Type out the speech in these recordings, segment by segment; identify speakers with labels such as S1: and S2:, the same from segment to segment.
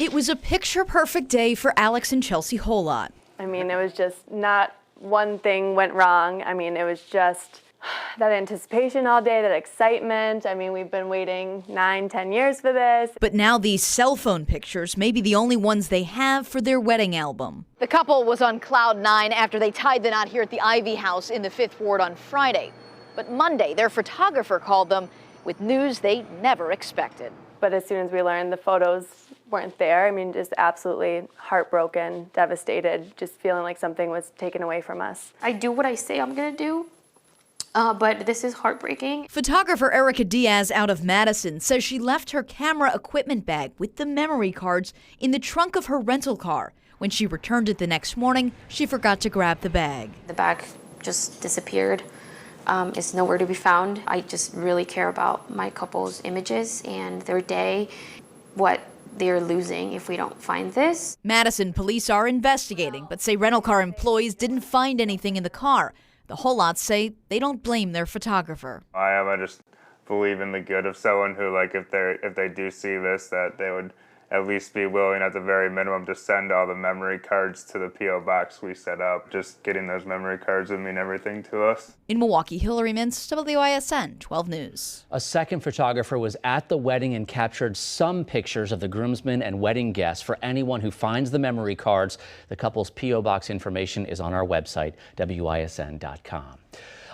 S1: It was a picture-perfect day for Alex and Chelsea Holot.
S2: I mean, it was just not one thing went wrong. I mean, it was just that anticipation all day, that excitement. I mean, we've been waiting 9-10 years for this.
S1: But now these cell phone pictures may be the only ones they have for their wedding album.
S3: The couple was on cloud nine after they tied the knot here at the Ivy House in the 5th Ward on Friday. But Monday, their photographer called them with news they never expected.
S2: But as soon as we learned the photos weren't there, I mean, just absolutely heartbroken, devastated, just feeling like something was taken away from us.
S4: I do what I say I'm gonna do. But this is heartbreaking.
S1: Photographer Erica Diaz out of Madison says she left her camera equipment bag with the memory cards in the trunk of her rental car. When she returned it the next morning, she forgot to grab the bag.
S4: The bag just disappeared. It's nowhere to be found. I just really care about my couple's images and their day, what they're losing if we don't find this.
S1: Madison police are investigating, but say rental car employees didn't find anything in the car. The Holots say they don't blame their photographer.
S5: I just believe in the good of someone who, like, if they do see this, that they would at least be willing, at the very minimum, to send all the memory cards to the P.O. box we set up. Just getting those memory cards would mean everything to us.
S1: In Milwaukee, Hillary Mintz, WISN 12 News.
S6: A second photographer was at the wedding and captured some pictures of the groomsmen and wedding guests. For anyone who finds the memory cards, the couple's P.O. box information is on our website, WISN.com.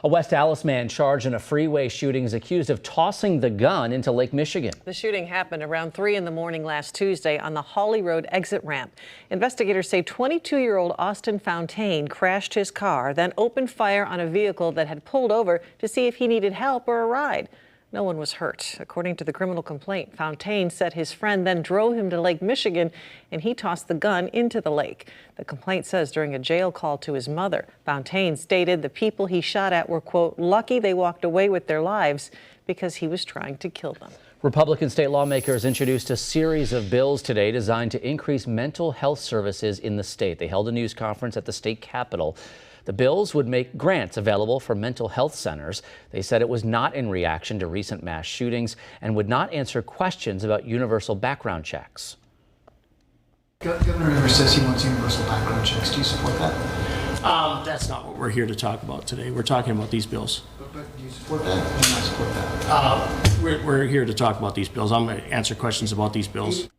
S6: A West Allis man charged in a freeway shooting is accused of tossing the gun into Lake Michigan.
S7: The shooting happened around 3 in the morning last Tuesday on the Hawley Road exit ramp. Investigators say 22-year-old Austin Fontaine crashed his car, then opened fire on a vehicle that had pulled over to see if he needed help or a ride. No one was hurt. According to the criminal complaint, Fontaine said his friend then drove him to Lake Michigan and he tossed the gun into the lake. The complaint says during a jail call to his mother, Fontaine stated the people he shot at were, quote, lucky they walked away with their lives because he was trying to kill them.
S6: Republican state lawmakers introduced a series of bills today designed to increase mental health services in the state. They held a news conference at the state capitol. The bills would make grants available for mental health centers. They said it was not in reaction to recent mass shootings and would not answer questions about universal background checks.
S8: Governor Rivers says he wants universal background checks. Do you support that?
S9: That's not what we're here to talk about today. We're talking about these bills.
S8: But do you support that? Do you not support that?
S9: We're here to talk about these bills. I'm going to answer questions about these bills.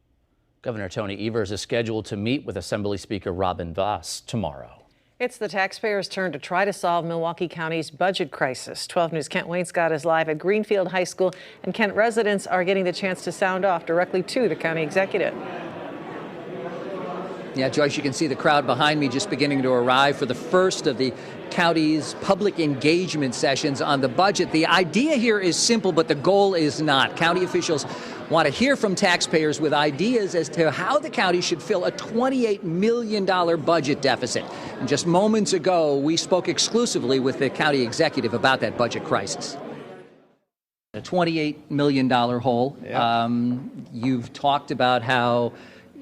S6: Governor Tony Evers is scheduled to meet with Assembly Speaker Robin Vos tomorrow.
S7: It's the taxpayers' turn to try to solve Milwaukee County's budget crisis. 12 News' Kent Wainscott is live at Greenfield High School, and Kent residents are getting the chance to sound off directly to the county executive.
S10: Yeah, Joyce, you can see the crowd behind me just beginning to arrive for the first of the county's public engagement sessions on the budget. The idea here is simple, but the goal is not. County officials want to hear from taxpayers with ideas as to how the county should fill a $28 million budget deficit. And just moments ago, we spoke exclusively with the county executive about that budget crisis. A $28 million hole.
S5: Yeah.
S10: You've talked about how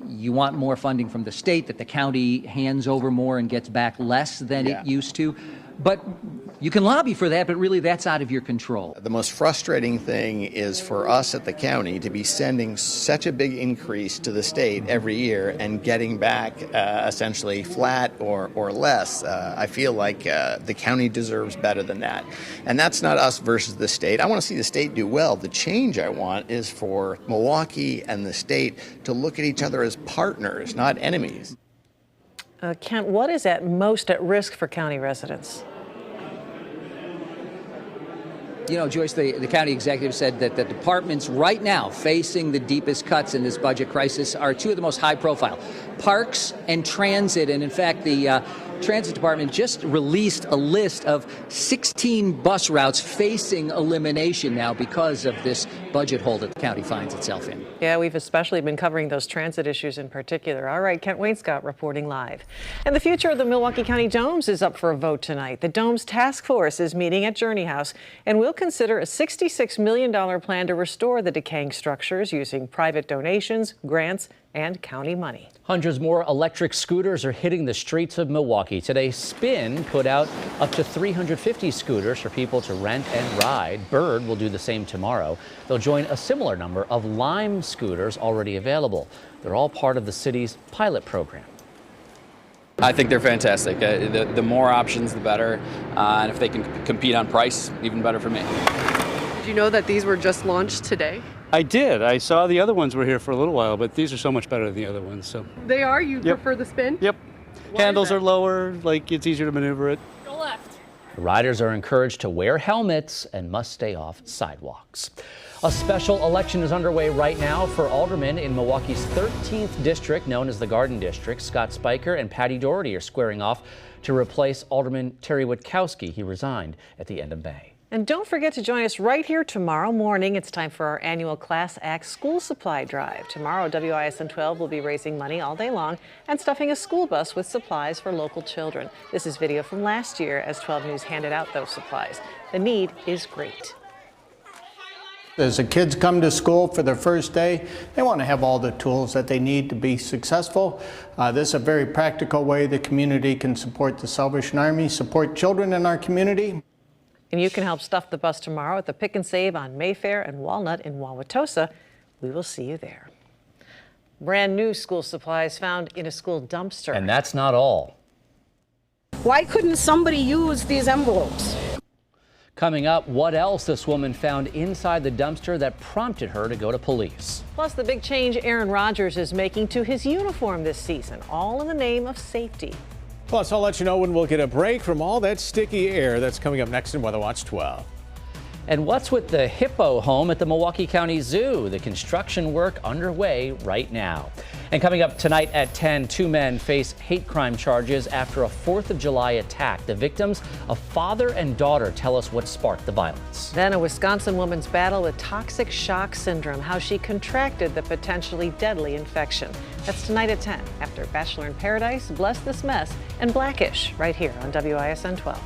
S10: you want more funding from the state, that the county hands over more and gets back less than it used to. But you can lobby for that, but really that's out of your control.
S11: The most frustrating thing is for us at the county to be sending such a big increase to the state every year and getting back essentially flat or less. I feel like the county deserves better than that. And that's not us versus the state. I want to see the state do well. The change I want is for Milwaukee and the state to look at each other as partners, not enemies.
S7: Kent, what is most at risk for county residents?
S10: You know, Joyce, the county executive said that the departments right now facing the deepest cuts in this budget crisis are two of the most high profile, parks and transit. And in fact, the transit department just released a list of 16 bus routes facing elimination now because of this budget hole that the county finds itself in.
S7: Yeah, we've especially been covering those transit issues in particular. All right, Kent Wainscott reporting live. And the future of the Milwaukee County Domes is up for a vote tonight. The Domes Task Force is meeting at Journey House and will consider a $66 million plan to restore the decaying structures using private donations, grants, and county money.
S6: Hundreds more electric scooters are hitting the streets of Milwaukee. Today, Spin put out up to 350 scooters for people to rent and ride. Bird will do the same tomorrow. They'll join a similar number of Lime scooters already available. They're all part of the city's pilot program.
S12: I think they're fantastic. The more options, the better. And if they can compete on price, even better for me.
S13: Did you know that these were just launched today?
S14: I did. I saw the other ones were here for a little while, but these are so much better than the other ones. So
S13: They are? You prefer the Spin?
S14: Yep. Handles are lower, like it's easier to maneuver it.
S13: Go left.
S6: Riders are encouraged to wear helmets and must stay off sidewalks. A special election is underway right now for aldermen in Milwaukee's 13th district, known as the Garden District. Scott Spiker and Patty Doherty are squaring off to replace Alderman Terry Witkowski. He resigned at the end of May.
S7: And don't forget to join us right here tomorrow morning. It's time for our annual Class Act school supply drive. Tomorrow, WISN 12 will be raising money all day long and stuffing a school bus with supplies for local children. This is video from last year as 12 News handed out those supplies. The need is great.
S15: As the kids come to school for their first day, they want to have all the tools that they need to be successful. This is a very practical way the community can support the Salvation Army, support children in our community.
S7: And you can help stuff the bus tomorrow at the Pick and Save on Mayfair and Walnut in Wauwatosa. We will see you there. Brand new school supplies found in a school dumpster.
S6: And that's not all.
S16: Why couldn't somebody use these envelopes?
S6: Coming up, what else this woman found inside the dumpster that prompted her to go to police.
S7: Plus, the big change Aaron Rodgers is making to his uniform this season, all in the name of safety.
S17: Plus, I'll let you know when we'll get a break from all that sticky air. That's coming up next in Weather Watch 12.
S6: And what's with the hippo home at the Milwaukee County Zoo? The construction work underway right now. And coming up tonight at 10, 2 men face hate crime charges after a 4th of July attack. The victims, a father and daughter, tell us what sparked the violence.
S7: Then a Wisconsin woman's battle with toxic shock syndrome, how she contracted the potentially deadly infection. That's tonight at 10 after Bachelor in Paradise, Bless This Mess, and Blackish right here on WISN 12.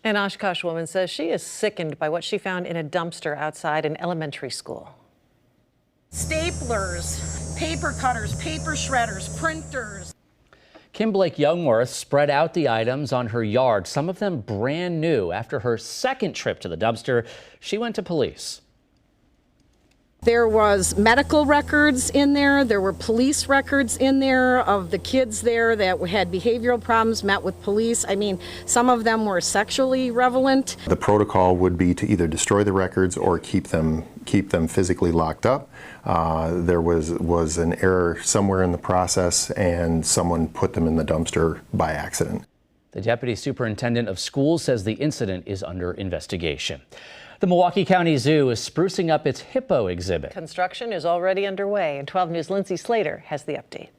S7: An Oshkosh woman says she is sickened by what she found in a dumpster outside an elementary school.
S16: Staplers, paper cutters, paper shredders, printers.
S6: Kim Blake Youngworth spread out the items on her yard, some of them brand new. After her second trip to the dumpster, she went to police.
S16: There was medical records in there. There were police records in there of the kids there that had behavioral problems, met with police. I mean, some of them were sexually relevant.
S18: The protocol would be to either destroy the records or keep them physically locked up. There was an error somewhere in the process, and someone put them in the dumpster by accident.
S6: The deputy superintendent of schools says the incident is under investigation. The Milwaukee County Zoo is sprucing up its hippo exhibit.
S7: Construction is already underway, and 12 News' Lindsay Slater has the update.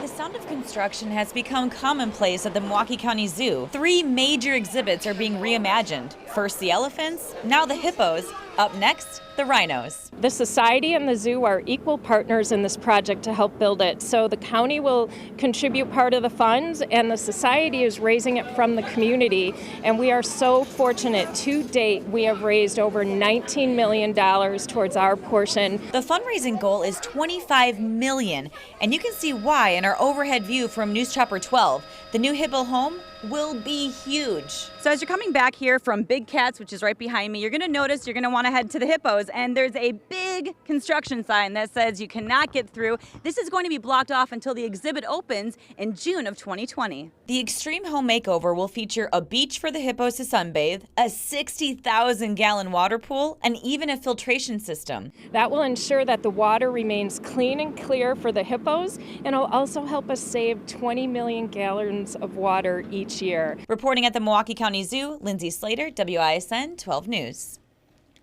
S19: The sound of construction has become commonplace at the Milwaukee County Zoo. 3 major exhibits are being reimagined. First the elephants, now the hippos, up next the rhinos.
S20: The society and the zoo are equal partners in this project to help build it. So the county will contribute part of the funds, and the society is raising it from the community. And we are so fortunate. To date, we have raised over $19 million towards our portion.
S19: The fundraising goal is $25 million, and you can see why in our overhead view from News Chopper 12. The new hippo home will be huge.
S21: So as you're coming back here from Big Cats, which is right behind me, you're going to notice you're going to want to head to the hippos, and there's a big construction sign that says you cannot get through. This is going to be blocked off until the exhibit opens in June of 2020.
S19: The Extreme Home Makeover will feature a beach for the hippos to sunbathe, a 60,000-gallon water pool, and even a filtration system.
S20: That will ensure that the water remains clean and clear for the hippos, and it'll also help us save 20 million gallons of water each year.
S19: Reporting at the Milwaukee County Zoo, Lindsay Slater, WISN 12 News.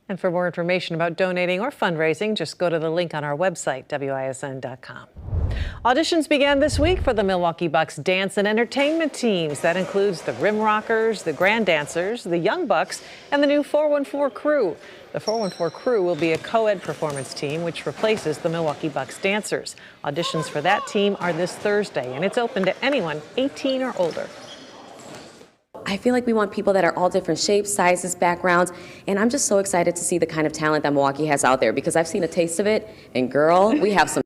S7: And for more information about donating or fundraising, just go to the link on our website, WISN.com. Auditions began this week for the Milwaukee Bucks dance and entertainment teams. That includes the Rim Rockers, the Grand Dancers, the Young Bucks, and the new 414 Crew. The 414 Crew will be a co-ed performance team which replaces the Milwaukee Bucks dancers. Auditions for that team are this Thursday, and it's open to anyone 18 or older.
S22: I feel like we want people that are all different shapes, sizes, backgrounds, and I'm just so excited to see the kind of talent that Milwaukee has out there because I've seen a taste of it, and girl, we have some